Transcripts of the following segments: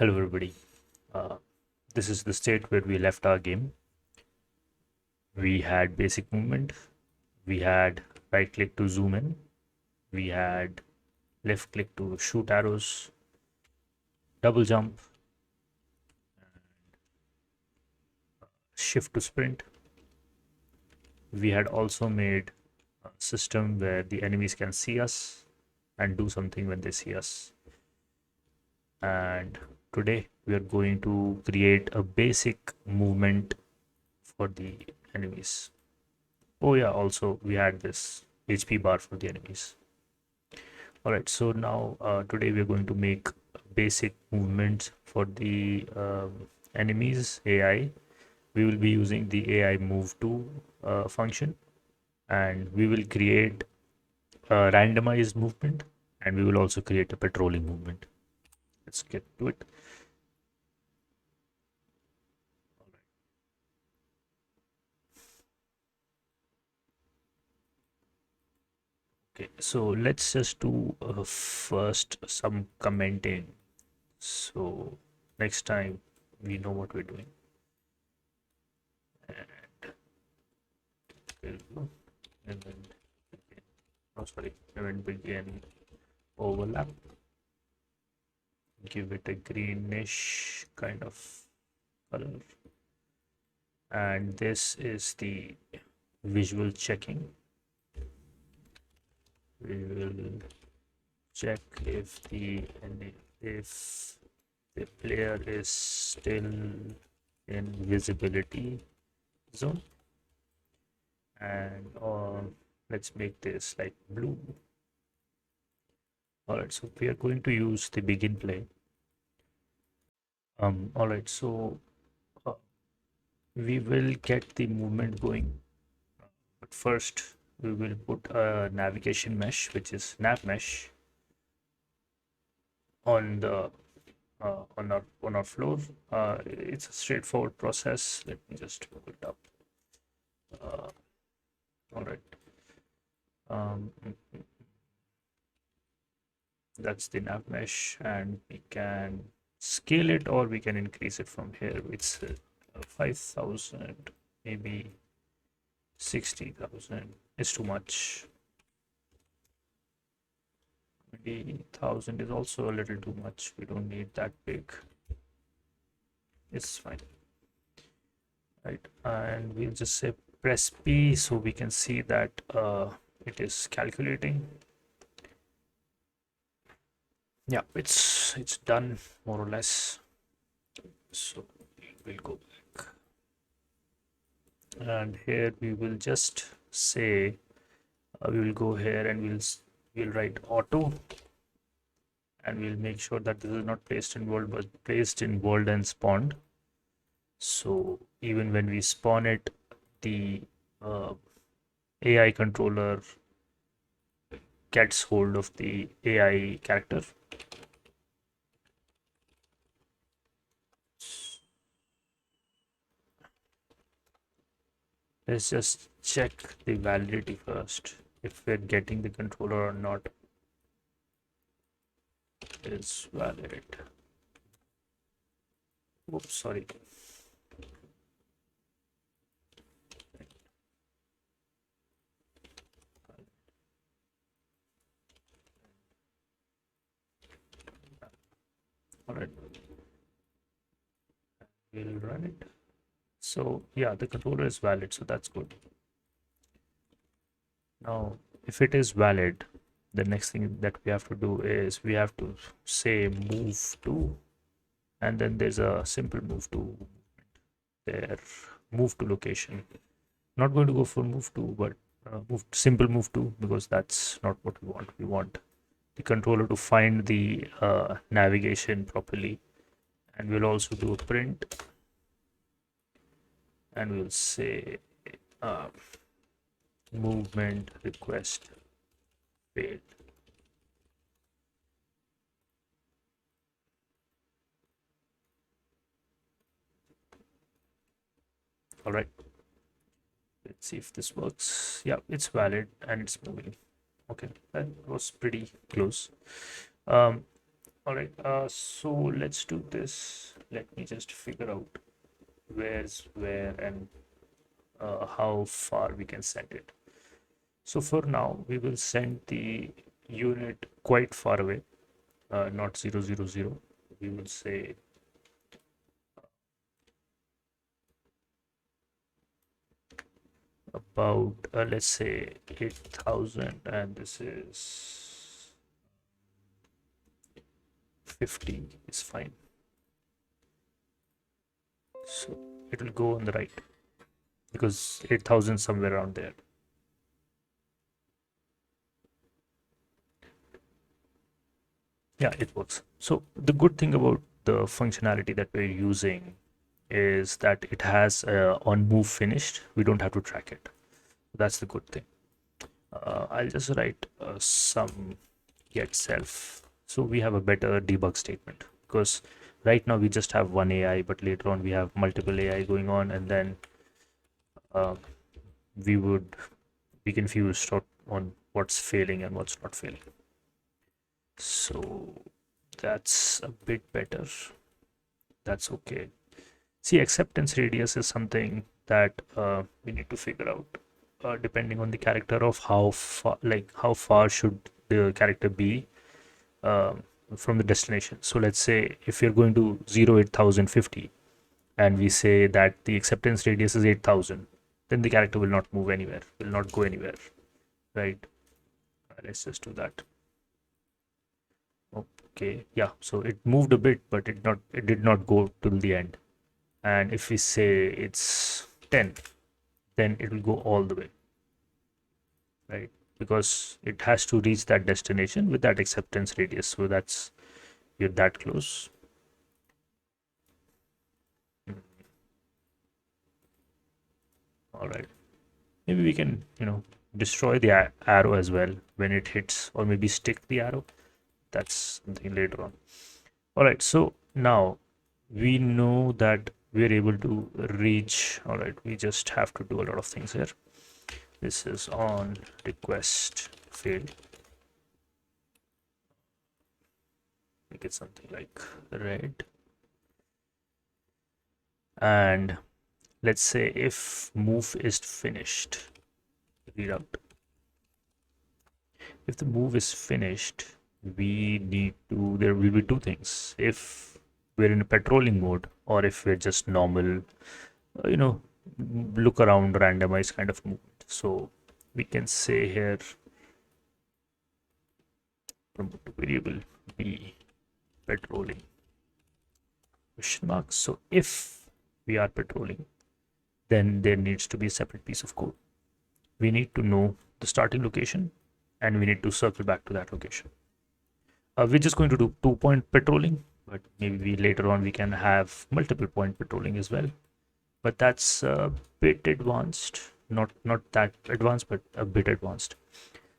Hello, everybody. Uh, this is the state where we left our game. We had basic movement. We had right click to zoom in. We had left click to shoot arrows, double jump, shift to sprint. We had also made a system where the enemies can see us and do something when they see us. And today we are going to create a basic movement for the enemies. Oh yeah, also we had this HP bar for the enemies. All right, so now today we're going to make basic movements for the enemies AI. We will be using the AI move to function, and we will create a randomized movement, and we will also create a patrolling movement. Let's get to it. Okay, so let's just do first some commenting. So next time we know what we're doing. And then oh sorry, event begin overlap. Give it a greenish kind of color. And this is the visual checking. We will check if the player is still in visibility zone, and let's make this like blue. All right, so we are going to use the begin play. All right, so uh, we will get the movement going, but first we will put a navigation mesh, which is nav mesh, on the on our floor. It's a straightforward process. Let me just pull it up. Uh, all right. That's the nav mesh, and we can scale it or we can increase it from here. It's 5,000, maybe 60,000. It's too much. Maybe 1,000 is also a little too much. We don't need that big. It's fine. Right, and we'll just say press P so we can see that it is calculating. Yeah, it's done more or less. So we'll go back, and here we will just say we will go here and we'll write auto, and we'll make sure that this is not placed in world but placed in world and spawned. So even when we spawn it, the uh, AI controller gets hold of the AI character. Let's just check the validity first, if we're getting the controller or not. Is valid. Oops, sorry. All right, we'll run it. So yeah, the controller is valid, so that's good. Now, if it is valid, the next thing that we have to do is we have to say move to, and then there's a simple move to there, move to location. Not going to go for move to, but simple move to, because that's not what we want. We want the controller to find the navigation properly, and we'll also do a print, and we'll say uh, movement request failed. All right, let's see if this works. Yeah, it's valid and it's moving. Okay, that was pretty close. um All right, so let's do this. Let me just figure out where's where and how far we can send it. So for now, we will send the unit quite far away, not 000. We will say about, let's say 8,000, and this is 50 is fine. So it will go on the right because 8,000 somewhere around there. Yeah, it works. So the good thing about the functionality that we're using is that it has on move finished. We don't have to track it. That's the good thing. I'll just write some get self. So we have a better debug statement because right now we just have one AI, but later on we have multiple AI going on, and then uh, we would be confused on what's failing and what's not failing. So that's a bit better. That's okay. See, acceptance radius is something that we need to figure out depending on the character of how far, like how far should the character be um, from the destination. So let's say if you're going to 0 8050 and we say that the acceptance radius is 8,000, then the character will not move anywhere, will not go anywhere, right? Let's just do that. Okay, yeah. So it moved a bit, but it did not go till the end. And if we say it's 10, then it will go all the way, right? Because it has to reach that destination with that acceptance radius. So that's you're that close. All right. Maybe we can, destroy the arrow as well when it hits, or maybe stick the arrow. That's something later on. All right. So now we know that we're able to reach. All right. We just have to do a lot of things here. This is on request failed. Make it something like red. And let's say if move is finished, read out. If the move is finished, we need to, there will be two things. If we're in a patrolling mode or if we're just normal, you know, look around randomized kind of movement. So we can say here promote to variable b patrolling question mark. So if we are patrolling, then there needs to be a separate piece of code. We need to know the starting location and we need to circle back to that location. We're just going to do 2-point patrolling, but maybe later on we can have multiple point patrolling as well. But that's a bit advanced, not that advanced, but a bit advanced.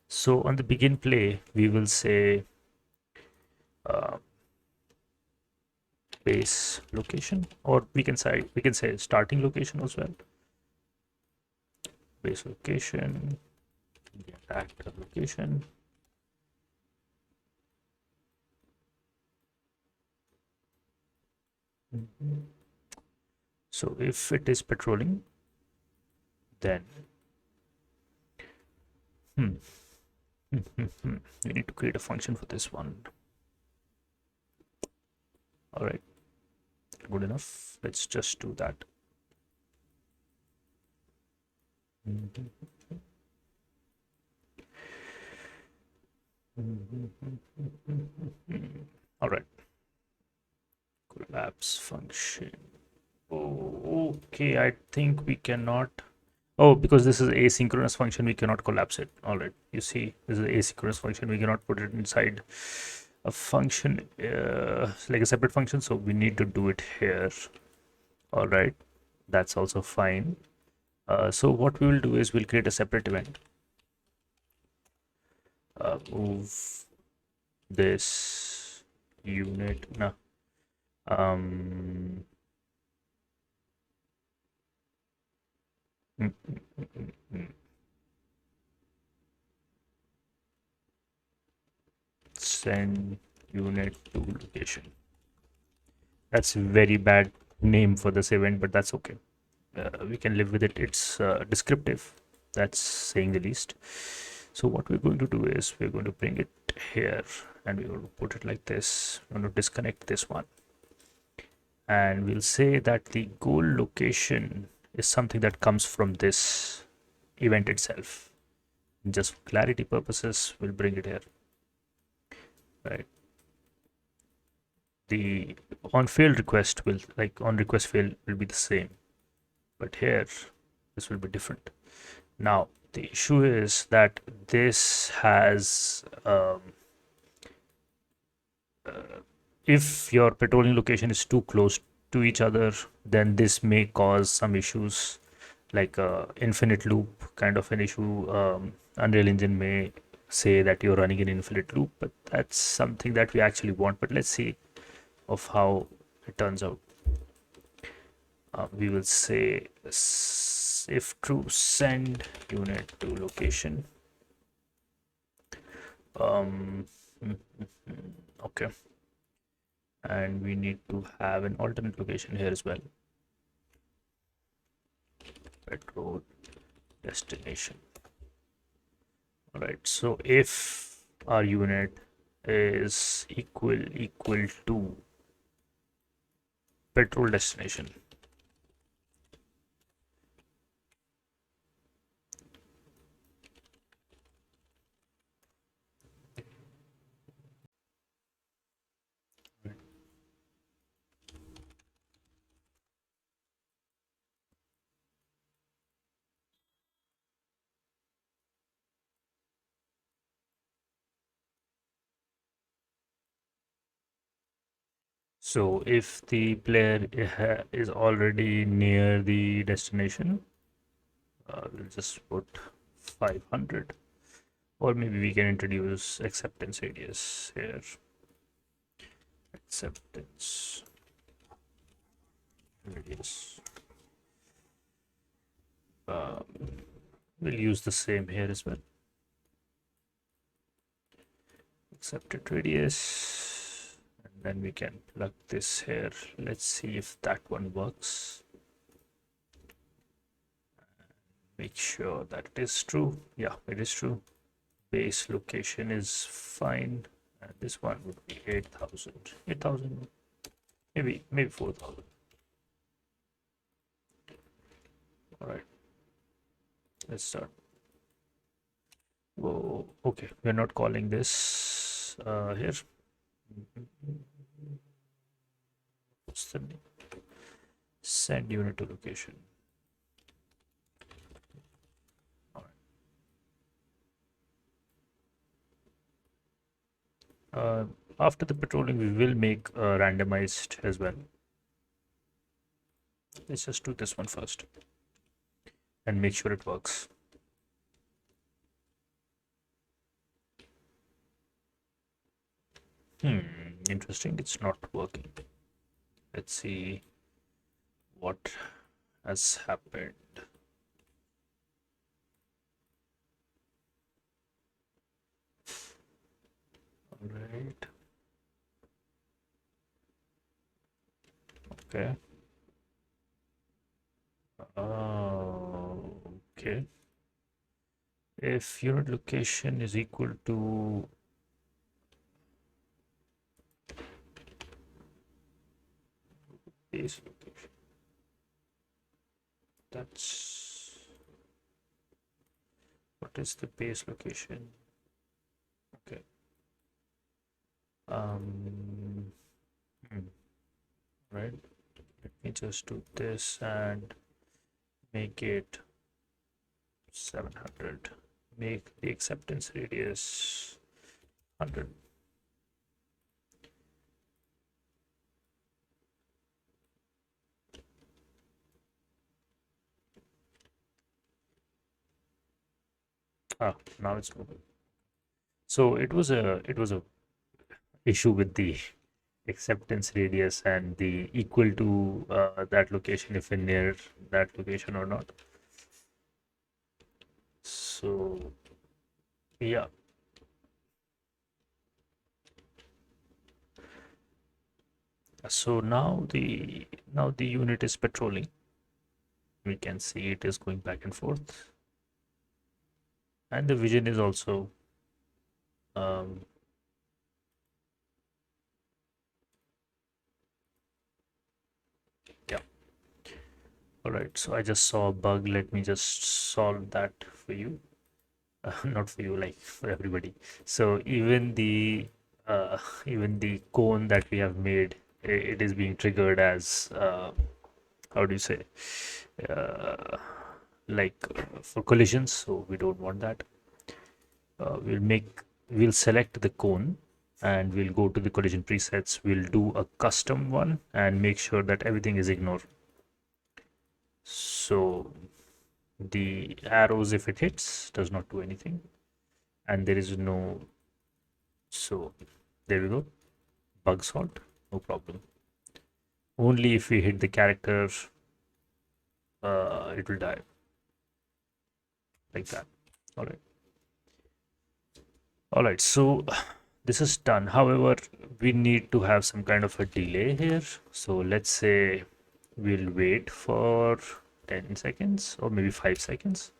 So on the begin play, we will say uh, base location, or we can say starting location as well. Base location, the actor location. So if it is patrolling, then we need to create a function for this one. All right, good enough. Let's just do that. All right, collapse function. Oh, okay, I think we cannot. Oh, because this is asynchronous function, we cannot collapse it. All right, you see, this is asynchronous function. We cannot put it inside a function, like a separate function. So we need to do it here. All right, that's also fine. So what we will do is we'll create a separate event. Move this unit. No. Um, send unit to location. That's a very bad name for this event, but that's okay. We can live with it. It's descriptive. That's saying the least. So what we're going to do is we're going to bring it here and we're going to put it like this. I'm going to disconnect this one. And we'll say that the goal location is something that comes from this event itself. Just for clarity purposes, we'll bring it here. Right. The on failed request will, like on request fail, will be the same, but here this will be different. Now the issue is that this has if your patrolling location is too close to each other, then this may cause some issues, like infinite loop kind of an issue. Unreal Engine may say that you're running an infinite loop, but that's something that we actually want. But let's see of how it turns out. We will say if true, send unit to location. Um, okay, and we need to have an alternate location here as well. Petrol destination. All right, so if our unit is equal to petrol destination, so if the player is already near the destination, we'll just put 500, or maybe we can introduce acceptance radius here. Acceptance radius. We'll use the same here as well. Accepted radius, and then we can plug this here. Let's see if that one works. Make sure that it is true. Yeah, it is true. Base location is fine, and this one would be 8,000. 8,000, maybe 4,000. All right, let's start. Oh, okay, we're not calling this here. What's the name? Send unit to location. All right. After the patrolling, we will make randomized as well. Let's just do this one first and make sure it works. Interesting, it's not working. Let's see what has happened. All right. Okay. Okay. If unit location is equal to base location, that's what is the base location? Okay. Right. Let me just do this and make it 700. Make the acceptance radius 100. Now it's moving. So it was a issue with the acceptance radius and the equal to that location, if in near that location or not. So yeah, So now the unit is patrolling. We can see it is going back and forth, and the vision is also um, yeah. All right, so I just saw a bug. Let me just solve that for you. Not for you, like for everybody. So uh, even the cone that we have made, it is being triggered as how do you say, uh, for collisions. So we don't want that. We'll select the cone and we'll go to the collision presets. We'll do a custom one and make sure that everything is ignored. So the arrows, if it hits, does not do anything, and there is no. So there we go. Bug solved. No problem. Only if we hit the character, it will die like that. All right. All right. So this is done. However, we need to have some kind of a delay here. So let's say we'll wait for 10 seconds or maybe 5 seconds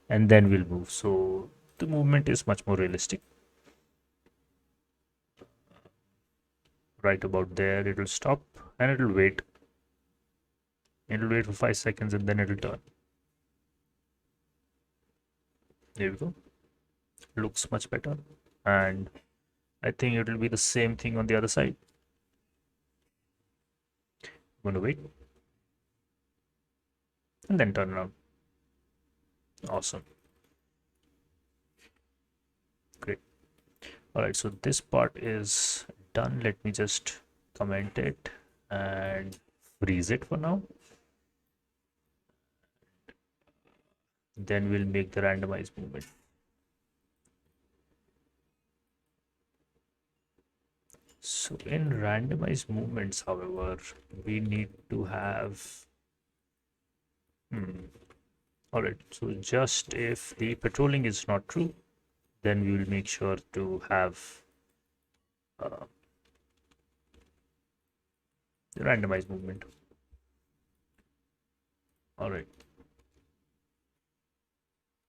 and then we'll move. So the movement is much more realistic. Right about there, it will stop and it will wait. It will wait for 5 seconds and then it will turn. There we go. Looks much better. And I think it will be the same thing on the other side. I'm going to wait and then turn around. Awesome. Great. All right, so this part is done. Let me just comment it and freeze it for now. Then we'll make the randomized movement. So in randomized movements, however, we need to have all right, so just if the patrolling is not true, then we will make sure to have uh, the randomized movement. All right.